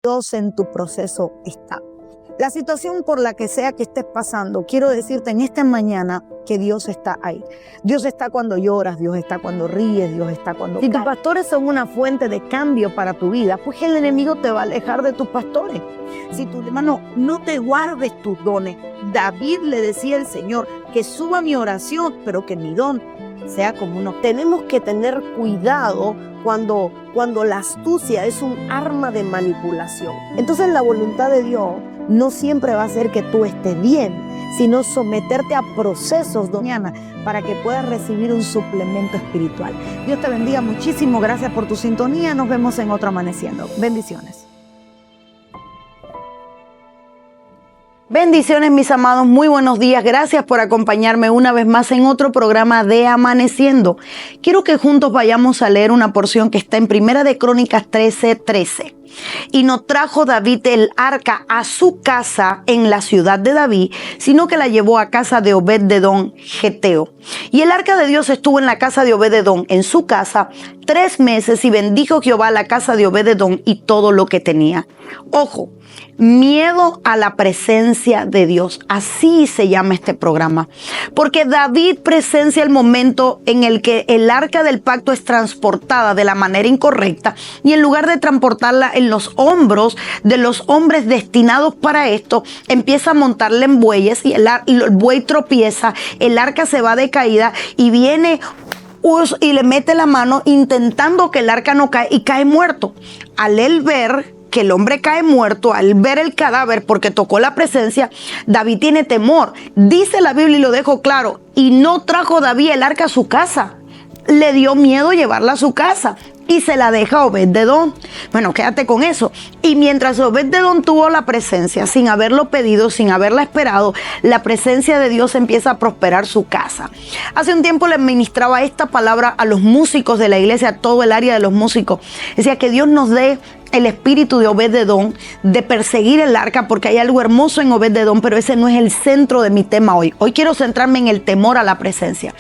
Dios en tu proceso está. La situación por la que sea que estés pasando, quiero decirte en esta mañana que Dios está ahí. Dios está cuando lloras, Dios está cuando ríes, Dios está cuando... Si tus pastores son una fuente de cambio para tu vida, pues el enemigo te va a alejar de tus pastores. Si tu hermano, no te guardes tus dones. David le decía al Señor que suba mi oración, pero que mi don sea como uno. Tenemos que tener cuidado cuando la astucia es un arma de manipulación. Entonces la voluntad de Dios no siempre va a ser que tú estés bien, sino someterte a procesos mañana para que puedas recibir un suplemento espiritual. Dios te bendiga muchísimo. Gracias por tu sintonía. Nos vemos en otro Amaneciendo. Bendiciones. Bendiciones, mis amados, muy buenos días. Gracias por acompañarme una vez más en otro programa de Amaneciendo. Quiero que juntos vayamos a leer una porción que está en Primera de Crónicas 13:13. Y no trajo David el arca a su casa en la ciudad de David, sino que la llevó a casa de Obed-edom geteo. Y el arca de Dios estuvo en la casa de Obed-edom, en su casa, 3 meses, y bendijo Jehová la casa de Obed-edom y todo lo que tenía. Ojo, miedo a la presencia de Dios. Así se llama este programa. Porque David presencia el momento en el que el arca del pacto es transportada de la manera incorrecta, y en lugar de transportarla en los hombros de los hombres destinados para esto, empieza a montarla en bueyes, y el buey tropieza, el arca se va de caída y viene y le mete la mano intentando que el arca no cae, y cae muerto. Al él ver que el hombre cae muerto, al ver el cadáver porque tocó la presencia, David tiene temor. Dice la Biblia, y lo dejo claro, y no trajo David el arca a su casa. Le dio miedo llevarla a su casa y se la deja a Obed-edom. Bueno, quédate con eso. Y mientras Obed-edom tuvo la presencia, sin haberlo pedido, sin haberla esperado, la presencia de Dios empieza a prosperar su casa. Hace un tiempo le ministraba esta palabra a los músicos de la iglesia, a todo el área de los músicos. Decía que Dios nos dé el espíritu de Obed-edom, de perseguir el arca, porque hay algo hermoso en Obed-edom, pero ese no es el centro de mi tema hoy. Hoy quiero centrarme en el temor a la presencia.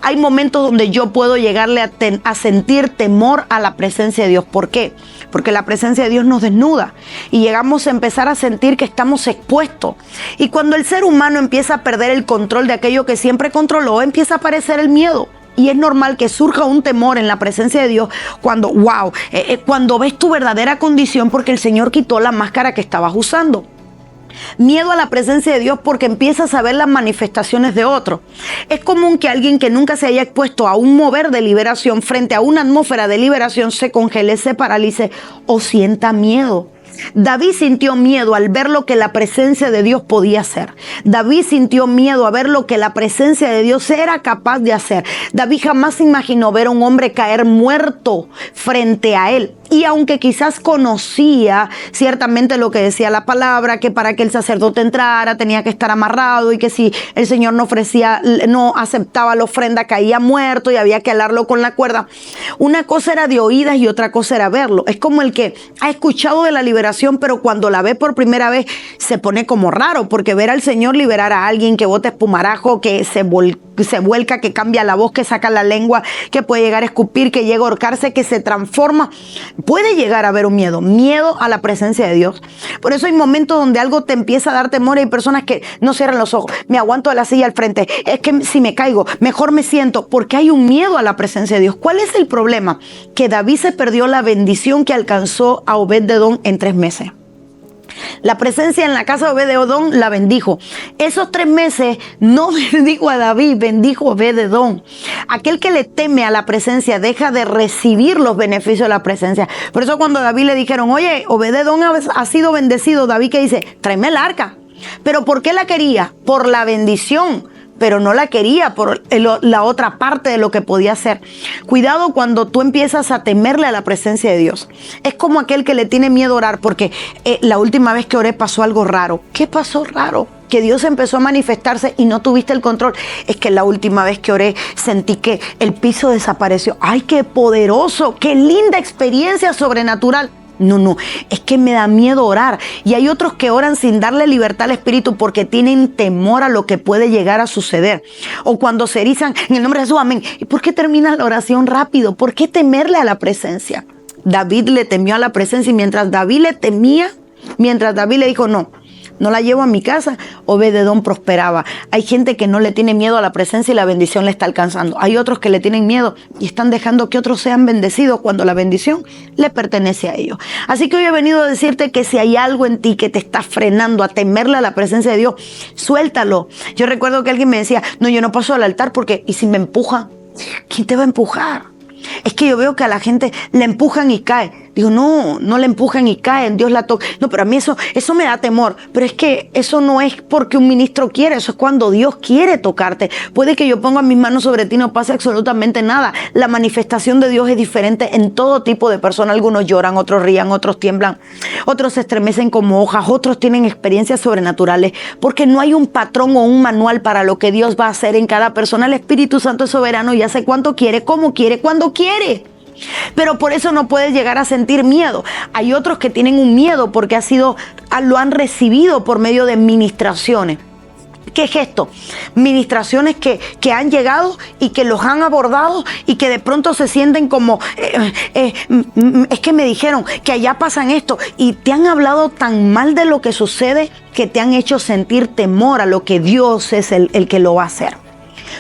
Hay momentos donde yo puedo llegarle a sentir temor a la presencia de Dios. ¿Por qué? Porque la presencia de Dios nos desnuda y llegamos a empezar a sentir que estamos expuestos. Y cuando el ser humano empieza a perder el control de aquello que siempre controló, empieza a aparecer el miedo. Y es normal que surja un temor en la presencia de Dios cuando, cuando ves tu verdadera condición, porque el Señor quitó la máscara que estabas usando. Miedo a la presencia de Dios porque empiezas a ver las manifestaciones de otros. Es común que alguien que nunca se haya expuesto a un mover de liberación frente a una atmósfera de liberación se congele, se paralice o sienta miedo. David sintió miedo al ver lo que la presencia de Dios podía hacer. David sintió miedo a ver lo que la presencia de Dios era capaz de hacer. David jamás imaginó ver a un hombre caer muerto frente a él. Y aunque quizás conocía ciertamente lo que decía la palabra, que para que el sacerdote entrara tenía que estar amarrado, y que si el Señor no aceptaba la ofrenda, caía muerto y había que alarlo con la cuerda. Una cosa era de oídas y otra cosa era verlo. Es como el que ha escuchado de la liberación, pero cuando la ve por primera vez se pone como raro, porque ver al Señor liberar a alguien que bota espumarajo, que se vuelca, que cambia la voz, que saca la lengua, que puede llegar a escupir, que llega a ahorcarse, que se transforma, puede llegar a haber un miedo a la presencia de Dios. Por eso hay momentos donde algo te empieza a dar temor. Hay personas que no cierran los ojos, me aguanto de la silla al frente, es que si me caigo, mejor me siento, porque hay un miedo a la presencia de Dios. ¿Cuál es el problema? Que David se perdió la bendición que alcanzó a Obed-edom en 3 meses. La presencia en la casa de Obed-edom la bendijo. Esos 3 meses no bendijo a David, bendijo a Obed-edom. Aquel que le teme a la presencia deja de recibir los beneficios de la presencia. Por eso cuando a David le dijeron, oye, Obed-edom ha sido bendecido, David que dice, tráeme el arca. ¿Pero por qué la quería? Por la bendición. Pero no la quería por la otra parte de lo que podía hacer. Cuidado cuando tú empiezas a temerle a la presencia de Dios. Es como aquel que le tiene miedo a orar, porque la última vez que oré pasó algo raro. ¿Qué pasó raro? Que Dios empezó a manifestarse y no tuviste el control. Es que la última vez que oré sentí que el piso desapareció. ¡Ay, qué poderoso! ¡Qué linda experiencia sobrenatural! No, es que me da miedo orar. Y hay otros que oran sin darle libertad al Espíritu porque tienen temor a lo que puede llegar a suceder. O cuando se erizan, en el nombre de Jesús, amén. ¿Y por qué termina la oración rápido? ¿Por qué temerle a la presencia? David le temió a la presencia y mientras David le temía, mientras David le dijo, no la llevo a mi casa, Obed-Edom prosperaba. Hay gente que no le tiene miedo a la presencia y la bendición le está alcanzando. Hay otros que le tienen miedo y están dejando que otros sean bendecidos cuando la bendición le pertenece a ellos. Así que hoy he venido a decirte que si hay algo en ti que te está frenando a temerle a la presencia de Dios, suéltalo. Yo recuerdo que alguien me decía, yo no paso al altar porque, ¿y si me empuja? ¿Quién te va a empujar? Es que yo veo que a la gente le empujan y cae. Digo, no le empujan y caen, Dios la toca. No, pero a mí eso me da temor. Pero es que eso no es porque un ministro quiere, eso es cuando Dios quiere tocarte. Puede que yo ponga mis manos sobre ti y no pase absolutamente nada. La manifestación de Dios es diferente en todo tipo de personas. Algunos lloran, otros rían, otros tiemblan, otros se estremecen como hojas, otros tienen experiencias sobrenaturales. Porque no hay un patrón o un manual para lo que Dios va a hacer en cada persona. El Espíritu Santo es soberano y hace cuanto quiere, como quiere, cuando quiere. Pero por eso no puedes llegar a sentir miedo. Hay otros que tienen un miedo porque lo han recibido por medio de ministraciones. ¿Qué es esto? Ministraciones que han llegado y que los han abordado y que de pronto se sienten como, es que me dijeron que allá pasan esto y te han hablado tan mal de lo que sucede que te han hecho sentir temor a lo que Dios es el que lo va a hacer.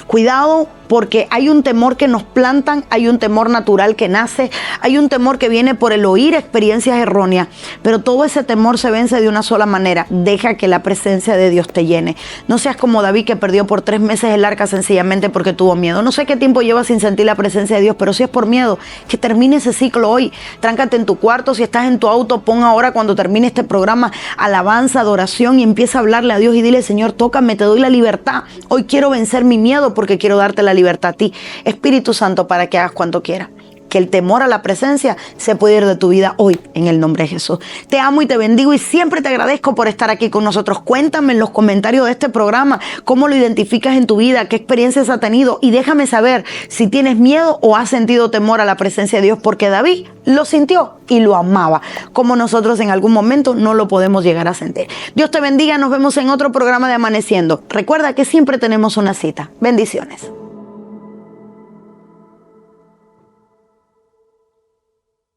Cuidado, porque hay un temor que nos plantan, hay un temor natural que nace, hay un temor que viene por el oír experiencias erróneas, pero todo ese temor se vence de una sola manera: deja que la presencia de Dios te llene. No seas como David, que perdió por 3 meses el arca sencillamente porque tuvo miedo. No sé qué tiempo llevas sin sentir la presencia de Dios, pero si es por miedo, que termine ese ciclo hoy. Tráncate en tu cuarto, si estás en tu auto, pon ahora cuando termine este programa alabanza, adoración y empieza a hablarle a Dios y dile: Señor, tócame, te doy la libertad. Hoy quiero vencer mi miedo porque quiero darte la libertad a ti, Espíritu Santo, para que hagas cuanto quieras. Que el temor a la presencia se puede ir de tu vida hoy, en el nombre de Jesús. Te amo y te bendigo y siempre te agradezco por estar aquí con nosotros. Cuéntame en los comentarios de este programa cómo lo identificas en tu vida, qué experiencias has tenido y déjame saber si tienes miedo o has sentido temor a la presencia de Dios, porque David lo sintió y lo amaba, como nosotros en algún momento no lo podemos llegar a sentir. Dios te bendiga, nos vemos en otro programa de Amaneciendo. Recuerda que siempre tenemos una cita. Bendiciones.